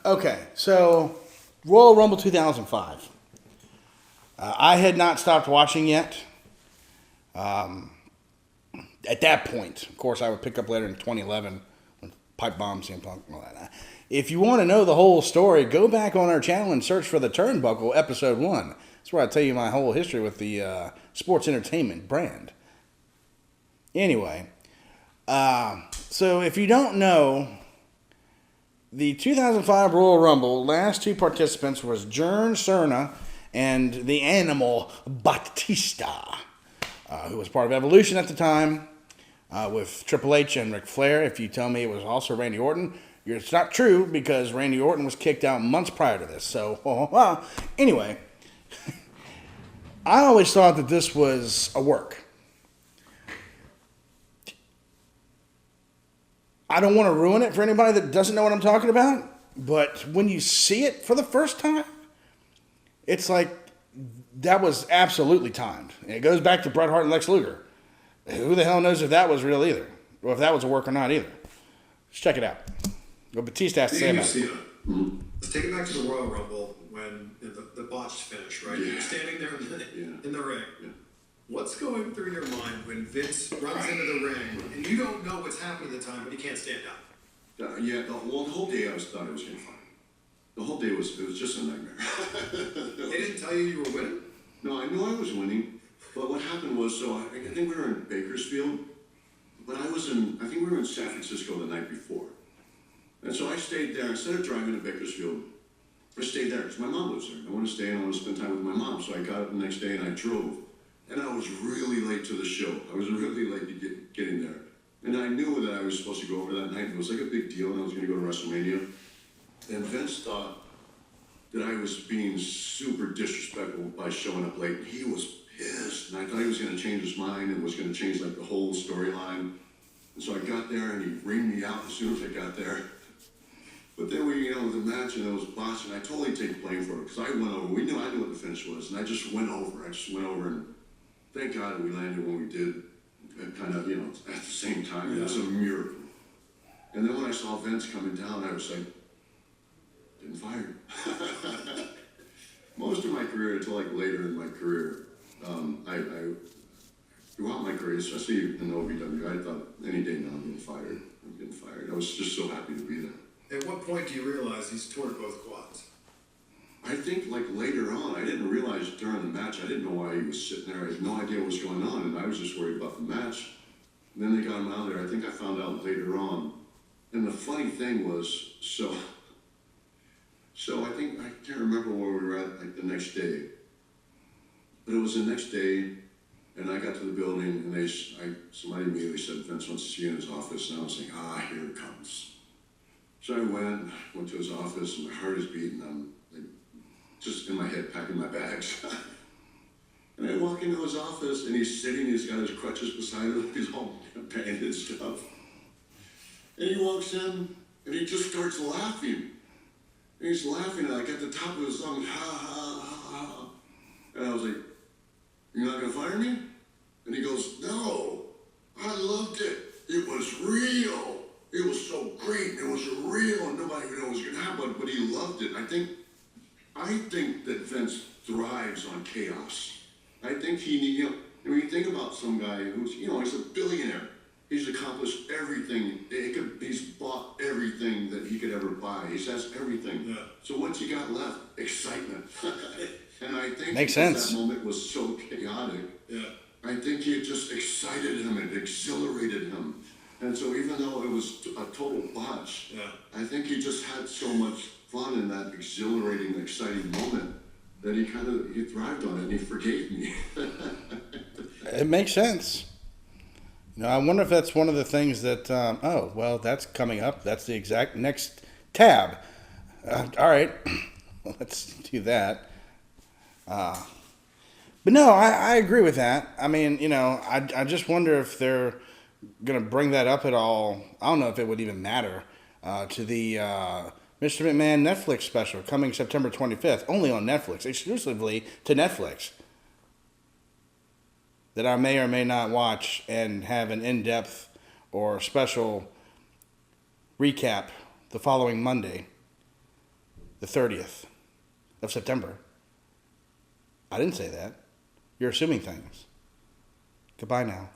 Okay, so Royal Rumble 2005. I had not stopped watching yet. At that point, of course, I would pick up later in 2011 when Pipe Bomb, CM Punk, and all that. If you want to know the whole story, go back on our channel and search for the Turnbuckle Episode 1. That's where I tell you my whole history with the sports entertainment brand. Anyway, so if you don't know, the 2005 Royal Rumble, last two participants was Jern Cerna and the Animal Batista, who was part of Evolution at the time, with Triple H and Ric Flair. If you tell me it was also Randy Orton, it's not true, because Randy Orton was kicked out months prior to this. So, anyway, I always thought that this was a work. I don't want to ruin it for anybody that doesn't know what I'm talking about, but when you see it for the first time, it's like that was absolutely timed. And it goes back to Bret Hart and Lex Luger. Who the hell knows if that was real either, or if that was a work or not either. Let's check it out. What Batista has to say about it. Let's take it back to the Royal Rumble when the botched finish, right? You're standing there in the ring. Yeah. What's going through your mind when Vince runs into the ring and you don't know what's happening at the time, but you can't stand up? The whole day I thought I was getting fired. The whole day it was just a nightmare. They didn't tell you were winning? No, I knew I was winning, but what happened was, so I think we were in Bakersfield, but I think we were in San Francisco the night before. And so I stayed there. Instead of driving to Bakersfield, I stayed there because my mom lives there. I want to stay and I want to spend time with my mom. So I got up the next day and I drove. And I was really late to the show. I was really late to getting there. And I knew that I was supposed to go over that night. It was like a big deal, and I was going to go to WrestleMania. And Vince thought that I was being super disrespectful by showing up late. And he was pissed. And I thought he was going to change his mind and was going to change like the whole storyline. And so I got there and he ringed me out as soon as I got there. But then the match, and it was Botch, and I totally take blame for it because I went over. I knew what the finish was, and I just went over. And thank God we landed when we did, kind of, at the same time. It was a miracle. And then when I saw Vince coming down, I was like, getting fired. Most of my career, until like later in my career, throughout my career, especially in OVW, I thought any day now I'm getting fired. I was just so happy to be there. At what point do you realize he's torn both quads? I think like later on, I didn't realize during the match, I didn't know why he was sitting there. I had no idea what was going on, and I was just worried about the match. And then they got him out of there. I think I found out later on. And the funny thing was, so I think, I can't remember where we were at like the next day. But it was the next day, and I got to the building, and somebody immediately said, Vince wants to see you in his office. And I was like, here it comes. So I went to his office, and my heart is beating. I'm like, just in my head, packing my bags. And I walk into his office, and he's sitting, he's got his crutches beside him, he's all bandaged stuff. And he walks in, and he just starts laughing. And he's laughing, like at the top of his lungs, ha, ha, ha, ha. And I was like, you're not gonna fire me? And he goes, no, I loved it. It was real. It was so great. It was real, and nobody even knew what was gonna happen, but he loved it. I think that Vince thrives on chaos. I think when you think about some guy who's, he's a billionaire. He's accomplished everything. He's bought everything that he could ever buy. He has everything. Yeah. So what's he got left? Excitement. And I think makes sense. That moment was so chaotic. Yeah. I think it just excited him and exhilarated him. And so even though it was a total botch, I think he just had so much fun in that exhilarating, exciting moment that he thrived on it and he forgave me. It makes sense. I wonder if that's one of the things that, that's coming up. That's the exact next tab. All right, let's do that. But no, I agree with that. I mean, I just wonder if they're going to bring that up at all. I don't know if it would even matter to the Mr. McMahon Netflix special coming September 25th, only on Netflix, exclusively to Netflix, that I may or may not watch and have an in-depth or special recap the following Monday. the 30th of September. I didn't say that. You're assuming things. Goodbye now.